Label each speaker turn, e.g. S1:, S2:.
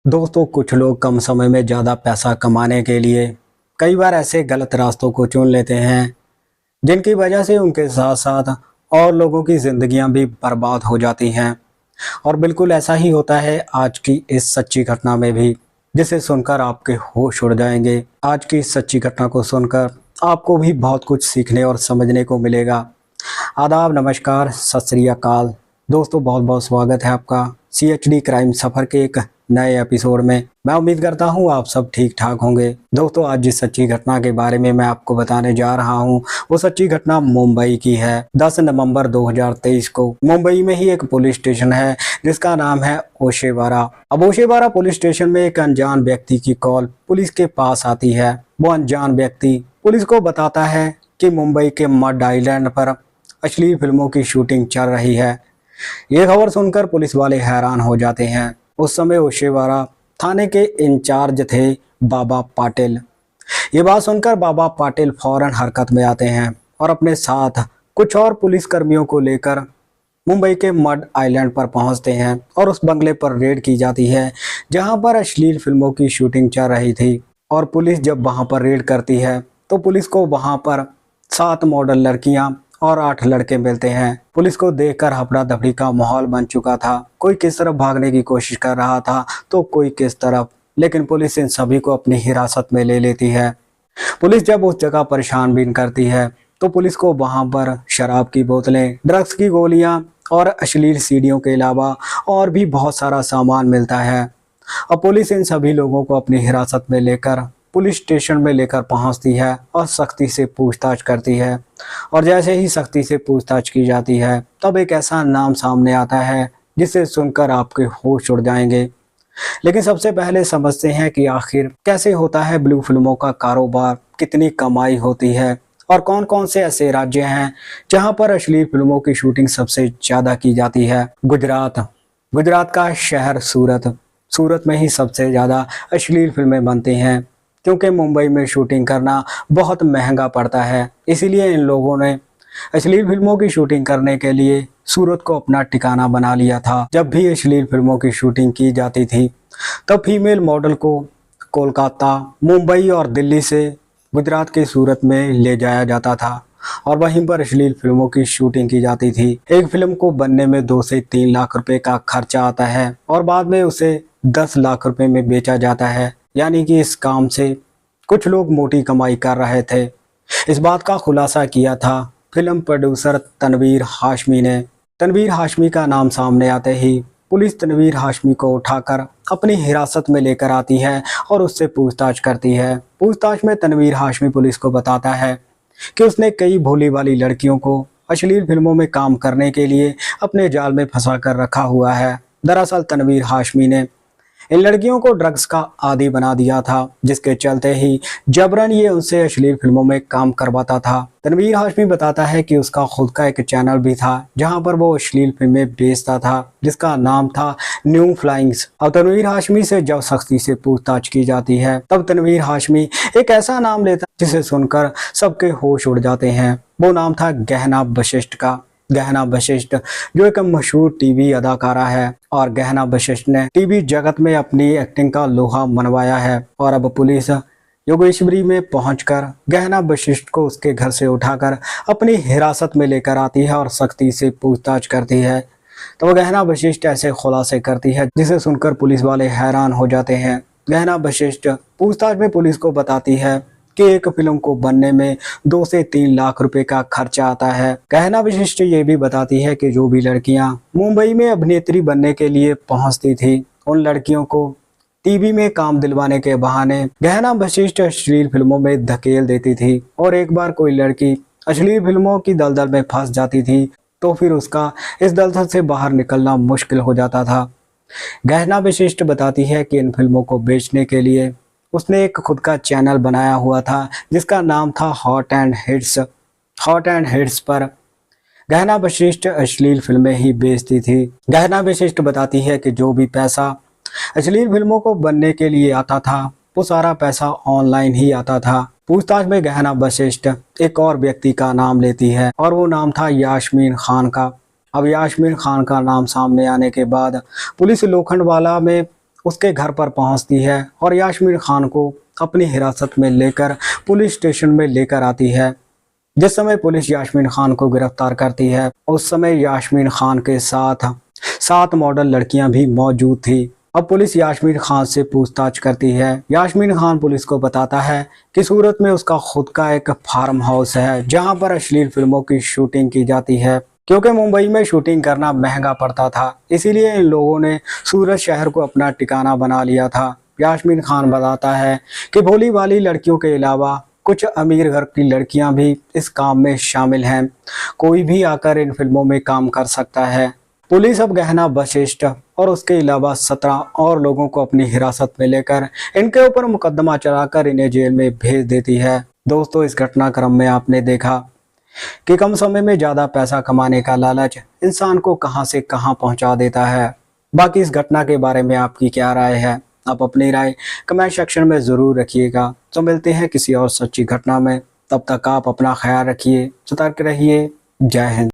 S1: दोस्तों, कुछ लोग कम समय में ज़्यादा पैसा कमाने के लिए कई बार ऐसे गलत रास्तों को चुन लेते हैं जिनकी वजह से उनके साथ साथ और लोगों की ज़िंदगियां भी बर्बाद हो जाती हैं। और बिल्कुल ऐसा ही होता है आज की इस सच्ची घटना में भी, जिसे सुनकर आपके होश उड़ जाएंगे। आज की इस सच्ची घटना को सुनकर आपको भी बहुत कुछ सीखने और समझने को मिलेगा। आदाब, नमस्कार, सत श्री अकाल। दोस्तों, बहुत बहुत स्वागत है आपका CHD क्राइम सफ़र के एक नए एपिसोड में। मैं उम्मीद करता हूँ आप सब ठीक ठाक होंगे। दोस्तों, आज जिस सच्ची घटना के बारे में मैं आपको बताने जा रहा हूँ वो सच्ची घटना मुंबई की है। 10 नवंबर 2023 को मुंबई में ही एक पुलिस स्टेशन है जिसका नाम है ओशेवारा। अब ओशेवारा पुलिस स्टेशन में एक अनजान व्यक्ति की कॉल पुलिस के पास आती है। वो अनजान व्यक्ति पुलिस को बताता है कि मुंबई के मड आइलैंड पर अश्लील फिल्मों की शूटिंग चल रही है। ये खबर सुनकर पुलिस वाले हैरान हो जाते हैं। उस समय ओशेवारा थाने के इंचार्ज थे बाबा पाटिल। ये बात सुनकर बाबा पाटिल फौरन हरकत में आते हैं और अपने साथ कुछ और पुलिस कर्मियों को लेकर मुंबई के मड आइलैंड पर पहुंचते हैं और उस बंगले पर रेड की जाती है जहां पर अश्लील फिल्मों की शूटिंग चल रही थी। और पुलिस जब वहां पर रेड करती है तो पुलिस को वहां पर 7 मॉडल लड़कियां और 8 लड़के मिलते हैं। पुलिस को देखकर हफड़ा दफड़ी का माहौल बन चुका था। कोई किस तरफ भागने की कोशिश कर रहा था तो कोई किस तरफ, लेकिन पुलिस इन सभी को अपनी हिरासत में ले लेती है। पुलिस जब उस जगह पर छानबीन करती है तो पुलिस को वहां पर शराब की बोतलें, ड्रग्स की गोलियां और अश्लील सीडियों के अलावा और भी बहुत सारा सामान मिलता है। अब पुलिस इन सभी लोगों को अपनी हिरासत में लेकर पुलिस स्टेशन में लेकर पहुंचती है और सख्ती से पूछताछ करती है। और जैसे ही सख्ती से पूछताछ की जाती है तब एक ऐसा नाम सामने आता है जिसे सुनकर आपके होश उड़ जाएंगे। लेकिन सबसे पहले समझते हैं कि आखिर कैसे होता है ब्लू फिल्मों का कारोबार, कितनी कमाई होती है और कौन कौन से ऐसे राज्य हैं जहां पर अश्लील फिल्मों की शूटिंग सबसे ज़्यादा की जाती है। गुजरात का शहर सूरत में ही सबसे ज़्यादा अश्लील फिल्में बनती हैं, क्योंकि मुंबई में शूटिंग करना बहुत महंगा पड़ता है। इसीलिए इन लोगों ने अश्लील फिल्मों की शूटिंग करने के लिए सूरत को अपना ठिकाना बना लिया था। जब भी अश्लील फिल्मों की शूटिंग की जाती थी तब फीमेल मॉडल को कोलकाता, मुंबई और दिल्ली से गुजरात के सूरत में ले जाया जाता था और वहीं पर अश्लील फिल्मों की शूटिंग की जाती थी। एक फिल्म को बनने में 2 से 3 लाख रुपए का खर्चा आता है और बाद में उसे 10 लाख रुपए में बेचा जाता है। यानी कि इस काम से कुछ लोग मोटी कमाई कर रहे थे। इस बात का खुलासा किया था फिल्म प्रोड्यूसर तनवीर हाशमी ने। तनवीर हाशमी का नाम सामने आते ही पुलिस तनवीर हाशमी को उठाकर अपनी हिरासत में लेकर आती है और उससे पूछताछ करती है। पूछताछ में तनवीर हाशमी पुलिस को बताता है कि उसने कई भोली वाली लड़कियों को अश्लील फिल्मों में काम करने के लिए अपने जाल में फंसा कर रखा हुआ है। दरअसल तनवीर हाशमी ने इन लड़कियों को ड्रग्स का आदी बना दिया था, जिसके चलते ही जबरन ये उनसे अश्लील फिल्मों में काम करवाता था। तनवीर हाशमी बताता है कि उसका खुद का एक चैनल भी था जहां पर वो अश्लील फिल्में बेचता था, जिसका नाम था न्यू फ्लाइंग्स। अब तनवीर हाशमी से जब सख्ती से पूछताछ की जाती है तब तनवीर हाशमी एक ऐसा नाम लेता जिसे सुनकर सबके होश उड़ जाते हैं। वो नाम था गहना वशिष्ठ का। गहना वशिष्ठ जो एक मशहूर टीवी अदाकारा है और गहना वशिष्ठ ने टीवी जगत में अपनी एक्टिंग का लोहा मनवाया है। और अब पुलिस योगेश्वरी में पहुंचकर गहना वशिष्ठ को उसके घर से उठाकर अपनी हिरासत में लेकर आती है और सख्ती से पूछताछ करती है। तो गहना वशिष्ठ ऐसे खुलासे करती है जिसे सुनकर पुलिस वाले हैरान हो जाते हैं। गहना वशिष्ठ पूछताछ में पुलिस को बताती है कि एक फिल्म को बनने में 2 से 3 लाख रुपए का खर्चा आता है। गहना वशिष्ठ ये भी बताती है कि जो भी लड़कियां मुंबई में अभिनेत्री बनने के लिए पहुंचती थी उन लड़कियों को टीवी में काम दिलवाने के बहाने गहना वशिष्ठ अश्लील फिल्मों में धकेल देती थी। और एक बार कोई लड़की अश्लील फिल्मों की दलदल में फंस जाती थी तो फिर उसका इस दलदल से बाहर निकलना मुश्किल हो जाता था। गहना वशिष्ठ बताती है कि इन फिल्मों को बेचने के लिए उसने एक खुद का चैनल बनाया हुआ था जिसका नाम था हॉट एंड हिट्स पर गहना वशिष्ठ अश्लील फिल्में ही बेचती थी। गहना वशिष्ठ बताती है कि जो भी पैसा अश्लील फिल्मों को बनने के लिए आता था वो सारा पैसा ऑनलाइन ही आता था। पूछताछ में गहना वशिष्ठ एक और व्यक्ति का नाम लेती है और वो नाम था यास्मीन खान का। अब यास्मीन खान का नाम सामने आने के बाद पुलिस लोखंडवाला में उसके घर पर पहुंचती है और यास्मीन खान को अपनी हिरासत में लेकर पुलिस स्टेशन में लेकर आती है। जिस समय पुलिस यास्मीन खान को गिरफ्तार करती है उस समय यास्मीन खान के साथ 7 मॉडल लड़कियां भी मौजूद थी। अब पुलिस यास्मीन खान से पूछताछ करती है। यास्मीन खान पुलिस को बताता है कि सूरत में उसका खुद का एक फार्म हाउस है जहां पर अश्लील फिल्मों की शूटिंग की जाती है। क्योंकि मुंबई में शूटिंग करना महंगा पड़ता था, इसीलिए इन लोगों ने सूरत शहर को अपना ठिकाना बना लिया था। यास्मीन खान बताता है कि भोली भाली लड़कियों के अलावा कुछ अमीर घर की लड़कियां भी इस काम में शामिल हैं। कोई भी आकर इन फिल्मों में काम कर सकता है। पुलिस अब गहना वशिष्ठ और उसके अलावा 17 और लोगों को अपनी हिरासत में लेकर इनके ऊपर मुकदमा चलाकर इन्हें जेल में भेज देती है। दोस्तों, इस घटनाक्रम में आपने देखा कि कम समय में ज़्यादा पैसा कमाने का लालच इंसान को कहां से कहां पहुंचा देता है। बाकी इस घटना के बारे में आपकी क्या राय है? आप अपनी राय कमेंट सेक्शन में ज़रूर रखिएगा। तो मिलते हैं किसी और सच्ची घटना में। तब तक आप अपना ख्याल रखिए, सतर्क रहिए। जय हिंद।